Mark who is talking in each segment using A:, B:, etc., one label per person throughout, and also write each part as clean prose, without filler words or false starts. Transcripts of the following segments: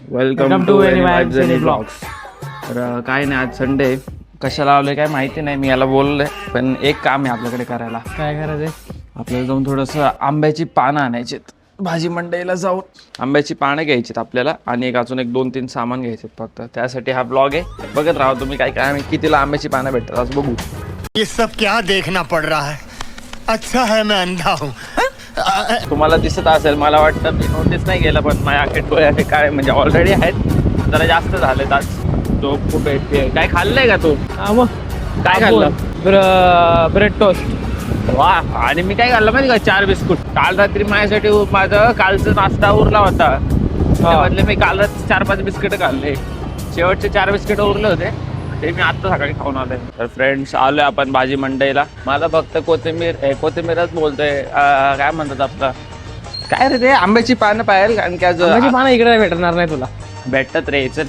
A: Welcome to Annie vibes Annie blogs. तर काय नाही, आज संडे. कशाला आलोय काय माहिती नाही, मी याला बोललोय, पण एक काम आहे आपल्याकडे करायला.
B: काय करायचंय?
A: आपल्याला जाऊन थोडंसं आंब्याची पानं आणायचीत. भाजी मंडईला जाऊन आंब्याची पानं घ्यायचीत आपल्याला, आणि अजून एक 2-3 सामान घ्यायचे फक्त. त्यासाठी हा ब्लॉग आहे, बघत राहा तुम्ही. काय काय कितीला आंब्याची पानं भेटतात आज बघू.
C: ये सब क्या देखना पड़ रहा है. अच्छा है मैं अंधा हूँ.
A: तुम्हाला दिसत असेल, मला वाटतं मी नोटीस नाही केलं, पण माझ्या अखेट डोळे काय म्हणजे ऑलरेडी आहेत, जरा जास्त झालेत आज. तो खूप आहे. काय खाल्लंय का तू?
B: मग
A: काय खाल्लं?
B: Bread toast.
A: वा. आणि मी काय खाल्लं माहिती का? 4 बिस्कुट. काल रात्री माझ्यासाठी माझं कालचा नाश्ता उरला होता, त्यामधले मी काल 4-5 बिस्किट खाल्ले. शेवटचे 4 बिस्किट उरले होते, ते मी आत्ता सकाळी खाऊन आलोय. तर फ्रेंड्स, आलोय आपण भाजी मंडईला. मला फक्त कोथिंबीरच बोलतोय. काय म्हणतात आपलं, काय रे ते, आंब्याची पानं पाहिजे. कारण की आज
B: आंब्याची पानं इकडे भेटणार नाही तुला.
A: भेटतात रे. चल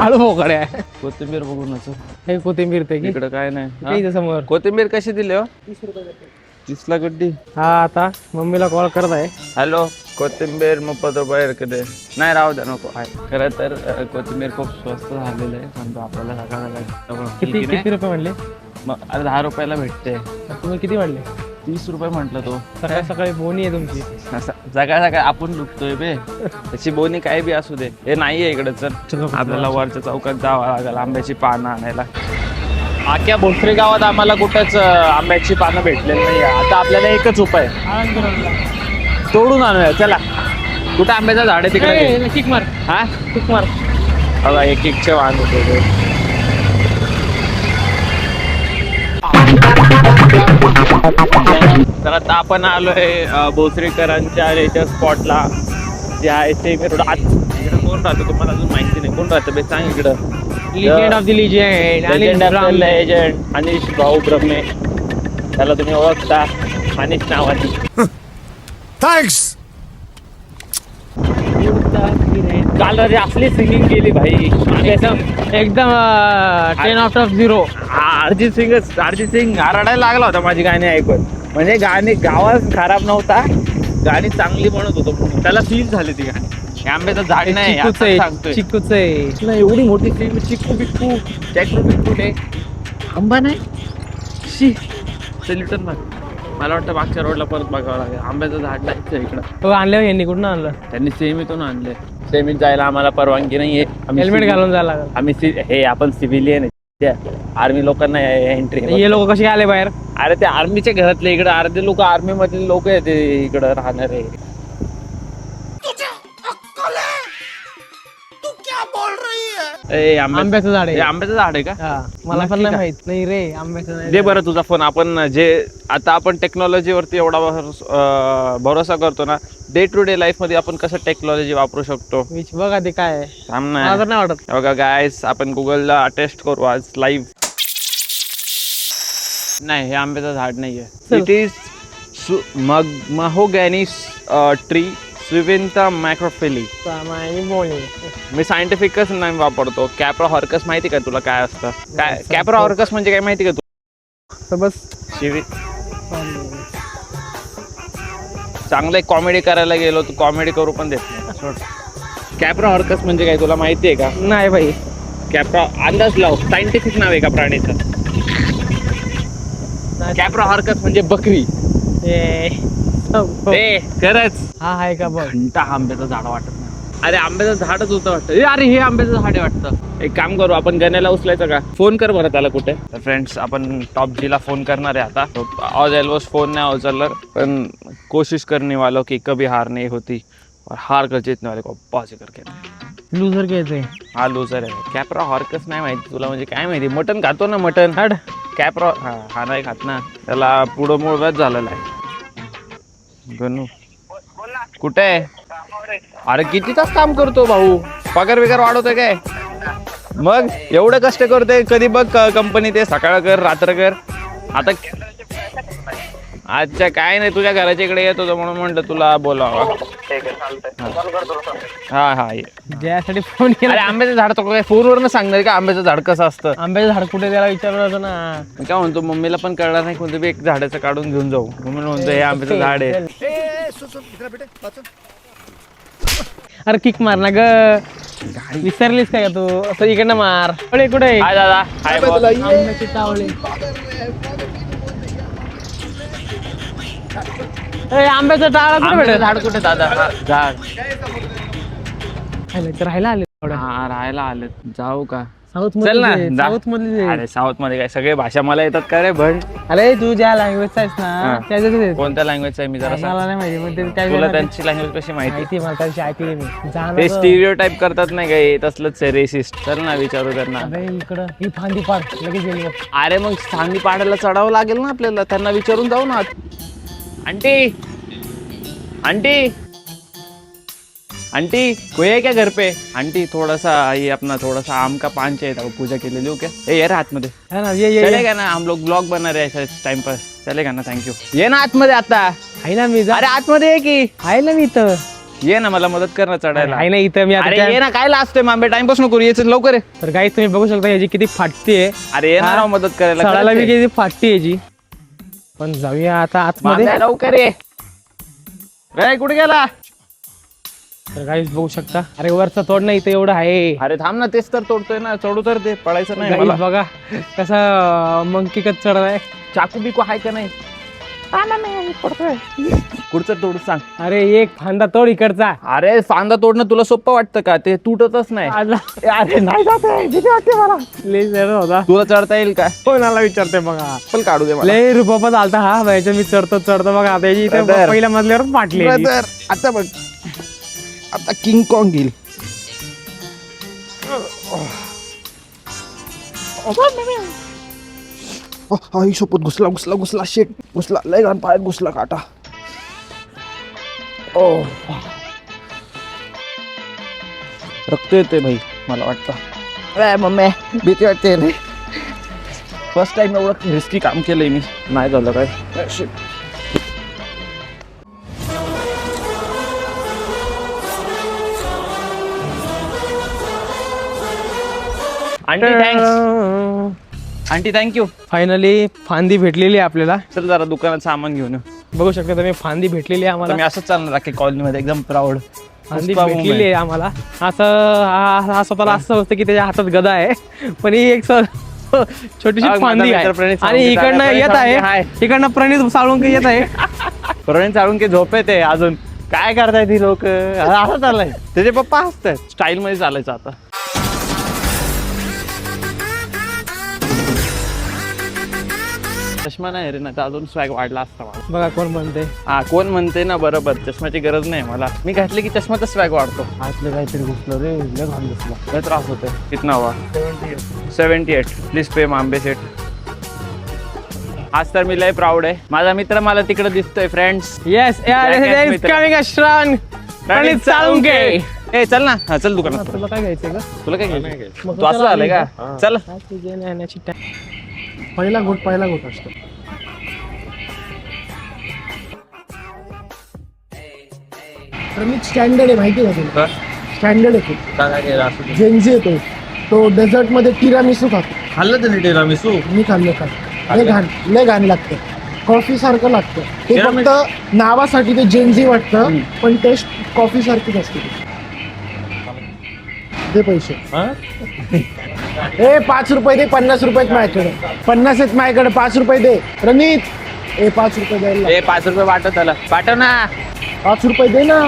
B: आळू मोकळे आहे.
A: कोथिंबीर बघूनच
B: हे कोथिंबीर ते
A: इकडं काय नाही.
B: इथं समोर
A: कोथिंबीर कशी दिली हो? 30 ला गड्डी.
B: हा, आता मम्मीला कॉल करत आहे.
A: हॅलो, कोथिंबीर 30 रुपये कधी नाही, राहू द्या, नको. खरं तर कोथिंबीर खूप स्वस्त झालेलं आहे, पण तो आपल्याला सकाळला
B: किती रुपये म्हणले?
A: मग 10 रुपयाला भेटते.
B: तुम्ही किती म्हणले?
A: 30 रुपये म्हटलं. तो
B: सकाळी सकाळी बोनी आहे तुमची.
A: सकाळ आपण लुटतोय बे. त्याची बोनी काय बी असू दे. हे नाहीये इकडे. चल, आपल्याला वरच्या चौकात जावं लागेल आंब्याची पानं आणायला. आख्या भोसरी गावात आम्हाला कुठंच आंब्याची पानं भेटलेली नाही. आता आपल्याला एकच उपाय, तोडून आणूया. चला, कुठं आंब्याचं झाड आहे तिकडे?
B: किक मार.
A: हा,
B: किक मार.
A: बघा, एक वाहन होते. तर आता आपण आलोय भोसरीकरांच्या याच्या स्पॉटला, जे आहे ते रोड. इकडे कोण राहतं तुम्हाला अजून माहिती नाही. कोण राहतं बे, सांग इकडं.
B: Legend of the legend
A: legend Anish भाऊ ब्रह्मे. त्याला तुम्ही ओळखता अनिश नावाची.
C: थँक्स.
A: काल असली सिंगिंग केली भाई,
B: एकदम 10/0.
A: अर्जित सिंग रडायला लागला होता माझी गाणी ऐकून. म्हणजे गाणी गावात खराब नव्हता, गाणी चांगली म्हणत होतो. त्याला फील झाली ती गाणी. आंब्याचं झाड नाही,
B: चिक्कूच आहे.
A: एवढी मोठी चिक्कू बिक्कू जॅक्फ्रूट बिक्कूट आहे, आंबा नाही. शी लिटन मग मला वाटतं मागच्या रोडला परत बघावं लागेल. आंब्याचं झाड नाही इकडं.
B: तो आणलं यांनी कुठून आणलं?
A: त्यांनी सेमीतून आणले. सेमीत जायला आम्हाला परवानगी नाहीये.
B: हेल्मेट घालून जायला लागलं.
A: आम्ही आपण सिव्हिलियन आहे, आर्मी लोकांना एंट्री.
B: हे लोक कसे आले बाहेर?
A: अरे ते आर्मीच्या घरातले इकडे अर्धे लोक आर्मी मधले लोक आहेत इकडं राहणारे.
B: आंब्याचं झाड आहे.
A: आंब्याचं झाड आहे का?
B: मला पण नाही माहित. नाही रे, आंब्याचं नाही.
A: दे बरं तुझा फोन. आपण आता आपण टेक्नॉलॉजीवरती एवढा भरोसा करतो ना, डे टू डे लाईफ मध्ये आपण कसं टेक्नॉलॉजी वापरू शकतो
B: बघा ते काय आहे.
A: नाही
B: वाटत.
A: बघा गायस, आपण गुगलला टेस्ट करू आज लाईव्ह. नाही, हे आंब्याचं झाड नाहीये. इट इज महोगॅनिस ट्री स्विविंता मॅक्रोफिली. मी सायंटिफिकच नाही वापरतो. कॅप्रा हॉर्कस माहिती का तुला काय असतं? काय कॅप्रा हॉर्कस म्हणजे काय माहिती का तू?
B: बस
A: चांगलं कॉमेडी करायला गेलो तू कॉमेडी करू पण देत नाही. कॅप्रा हॉर्कस म्हणजे काय तुला माहिती आहे का?
B: नाही भाई.
A: कॅप्रा अंदाज लाव, सायंटिफिक नाव आहे का प्राणीचं? कॅप्रा हॉर्कस म्हणजे बकरी. खरंच.
B: हा आहे का? बघ,
A: घंटा आंब्याचं झाड वाटत नाही. अरे आंब्याचं झाडच होतं वाटतं. अरे हे आंब्याचं झाड आहे वाटतं. एक काम करू, आपण गण्याला उचलायचं का? फोन कर बरं त्याला कुठे. तर फ्रेंड्स, आपण टॉप जी ला फोन करणार आहे आता. आज एल्वोस फोन नाही उचलला, पण कोशिश करने वालों की कभी हार नहीं होती और हार कर जीतने वाले को बाजी करके.
B: लूजर घ्यायचंय.
A: हा लूजर आहे. कॅप्रा हॉर्कस नाही माहिती तुला? म्हणजे काय माहिती, मटन खातो ना मटन.
B: हाड
A: कॅप्रा हा नाही खात ना, त्याला पुढं मूळ व्याज झालेला आहे. गणू कुठे आहे? अरे किती तास काम करतो भाऊ, पगार बिगार वाढवतोय काय? मग एवढं कष्ट करतोय कधी बघ कंपनी ते सकाळ कर रात्र कर. आता अच्छा काय नाही, तुझ्या घराच्या इकडे येत होतो म्हणून म्हणलं तुला बोलावं. हा ये.
B: ज्यासाठी फोन केला.
A: अरे आंब्याचं झाड तो काय फोनवरनं सांगणार का आंब्याचं झाड कसं असतं?
B: आंब्याचं झाड कुठे त्याला विचारलं होतं ना.
A: काय म्हणतो, मम्मीला पण कळणार नाही कोणतं बी एक झाडाचं काढून घेऊन जाऊ. मम्मी म्हणतो हे आंब्याचं झाड आहे.
B: अरे किक मार ना ग. विसरलीस काय का तू? असं इकडनं मार. कुठे कुठे
A: हाय दादा. हाय बॉस.
B: आंब्याची टावळे. ए, आंब्याचं टाळा कुठे
A: आंब्याचं
B: भेटेल?
A: झाड कुठे दादा? हा, झाड.
B: राहायला आले थोडं.
A: हा राहायला आले. जाऊ का?
B: साऊथ
A: चल ना
B: मध्ये
A: जा.
B: साऊथ मध्ये
A: अरे साऊथ मध्ये काय सगळे भाषा मला येतात का रे भण?
B: अरे तू ज्या लँग्वेजचा आहेस
A: हा.
B: ना त्याच्यात
A: कोणत्या लँग्वेजचा आहे मी जरा सांग.
B: मला नाही माहिती पण ते
A: तुला त्यांची लँग्वेज कशी माहिती?
B: माहिती मला त्याची ऐकली मी
A: ते
B: जाणार
A: स्टिरिओ टाईप करतात नाही काय तसलंच आहे रेसिस्ट. चल ना विचारू त्यांना.
B: अरे इकडं ही फांदी पाड लगेच येईल बघ.
A: अरे मग सांगली पाडायला चढावं लागेल ना आपल्याला. त्यांना विचारून जाऊ ना. आंटी आंटी आंटी कोई है क्या घर पे? आंटी थोड़ा सा ये अपना थोड़ा सा आम का पान चाहिए था. वो पूजा के लिए लो क्या? ए यार आतमध्ये
B: है ना ये
A: चलेगा ना? हम लोग ब्लॉग बना रहे हैं इस टाइम पर. चलेगा ना? थँक्यू. ये ना आतमध्ये आता.
B: आहे ना मी
A: अरे आतमध्ये ये की.
B: आहे ना मी इथं
A: ये ना मला मदत कर ना चढायला.
B: आहे ना इथं मी
A: अरे
B: आता
A: ये ना काय लाजतोय मांबे. टाइमपास नको ये. चल लवकर ये.
B: तर काही तुम्ही बघू शकता याची किती फाटती आहे.
A: अरे ये ना
B: हा?
A: राव मदत करायला.
B: चढायला
A: खरंच
B: बी
A: आहे.
B: किती फाटती याची. पण जाऊया आता आतमध्ये.
A: मांब्या, लवकर ये. रे कुठे गेला?
B: तर काहीच बघू शकता. अरे वरचा तोड नाही इथं एवढं आहे.
A: अरे थांब ना. तेच तर तोडतोय ना. चढू तर ते पडायचं नाही
B: Guys,
A: मला.
B: बघा कसा मंकी कच चढलाय.
A: चाकू बिकू आहे का नाही? पुढचं तोडू सांग.
B: अरे एक फांदा तोड इकडचा.
A: अरे फांदा तोडणं तुला सोपं वाटतं का? ते तुटतच नाही.
B: अरे नाही जात आहे. भीती वाटते मला. लय जड होता.
A: तुला चढता येईल का?
B: कोणाला विचारते बघा.
A: पण काढू दे मला.
B: लय रुपयात आलता हा व्हायचं. मी चढतो बघा आता याची इथे
A: Brother.
B: पहिल्या मजल्यावरच फाटली याची.
A: Brother, आता बघ. आता किंग कॉंग येईल. आई सोबत घुसला शेट घुसला. लय घाण पायात घुसला काटा. ओ रक्त येते भाई मला वाटतं. अरे मम्मी भीती वाटते रे. फर्स्ट टाइम एवढं रिस्की काम केलंय मी. नाही झालं काय. Shit. Aunty thanks. Aunty thank you.
B: Finally फांदी भेटलेली आहे आपल्याला.
A: चल जरा दुकानात सामान घेऊन येऊ.
B: बघू शकता तुम्ही फांदी भेटलेली आहे
A: तर मी
B: आम्हाला.
A: असंच चालणार अख्ख्या कॉलनीमध्ये एकदम प्राऊड.
B: फांदी भेटलेली आहे आम्हाला. असं हा स्वतःला असं होतं की त्याच्या हातात गदा आहे पण ही एक छोटीशी
A: माझा
B: फांदी
A: मित्र
B: आहे.
A: प्रणित
B: आणि
A: साळुंके
B: इकडनं
A: प्रणित
B: येत
A: साळुंके
B: आहे.
A: हाय.
B: इकडनं प्रणित साळुंके येत आहे.
A: प्रणित साळुंके झोपेत आहे अजून. काय करताय ती लोक? असं चाललंय. त्याचे पप्पा हसतात. स्टाईल मध्ये चालायचं आता. चष्मा नाही रे ना तर अजून स्वॅग वाढला असता मला.
B: बघा कोण म्हणते.
A: हा कोण म्हणते ना बरोबर. चष्म्याची गरज नाही मला. मी घातले की चष्माचा स्वॅग वाढतो.
B: आतलं काहीतरी घुसलं रे. लय घाण घुसलं.
A: लय त्रास होतोय. कितना हुआ? 78. प्लीज पे मांबे सेट. आज तर मी लय प्राऊड आहे. माझा मित्र मला तिकडे दिसतोय फ्रेंड्स.
B: येस
A: Jackass मित्र.
B: कमिंग अ स्ट्रॉंग प्रणित साळुंके.
A: ए चल ना. हा चल दुकानात.
B: तुला काय घ्यायचंय का?
A: तुला काय घ्यायचं? तू असं आलंय का? चल.
B: पहिला घोट असतो.
D: प्रमित स्टँडर्ड आहे माहिती का तुला? स्टँडर्ड आहे खूप. जेन्झी येतो तो डेझर्ट मध्ये तिरामिसू खातो.
A: खाल्लं तर टिरामिसू.
D: मी खाल्लं का लय घाण लागतं. कॉफी सारखं लागतं ते. फक्त नावासाठी ते जेन्झी वाटतं पण टेस्ट कॉफी सारखीच असते. दे पैसे. ए 5 रुपये दे. 50 रुपयात माझ्याकडे 50 आहेत माझ्याकडे. 5 रुपये दे रणित. ए 5 रुपये द्यायला.
A: ए 5 रुपये वाटत त्याला. पाठव ना.
D: 5 रुपये दे ना.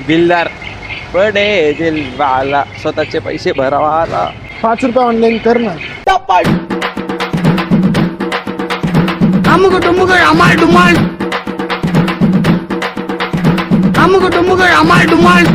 A: दिलदार पडे दिलवाला. स्वतःचे पैसे भरावाला.
D: 5 रुपये ऑनलाईन कर ना.
E: अमुक डुमुक अमाल डुमाल